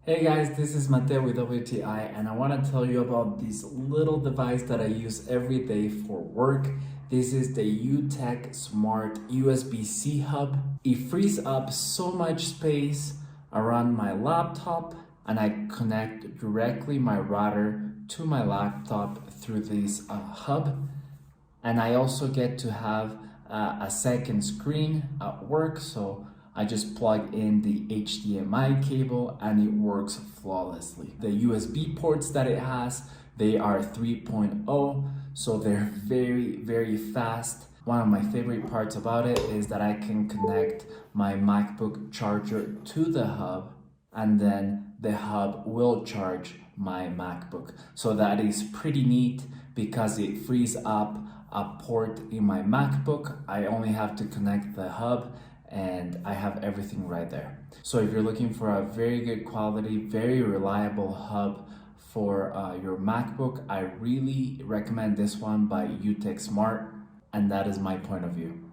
Hey guys, this is Mateo with WTI, and I want to tell you about this little device that I use every day for work. This is the UtechSmart USB C Hub. It frees up so much space around my laptop, and I connect directly my router to my laptop through this hub. And I also get to have a second screen at work, so I just plug in the HDMI cable and it works flawlessly. The USB ports that it has, they are 3.0, so they're very fast. One of my favorite parts about it is that I can connect my MacBook charger to the hub, and then the hub will charge my MacBook. So that is pretty neat because it frees up a port in my MacBook. I only have to connect the hub and I have everything right there. So if you're looking for a very good quality, very reliable hub for your MacBook, I really recommend this one by UtechSmart, and that is my point of view.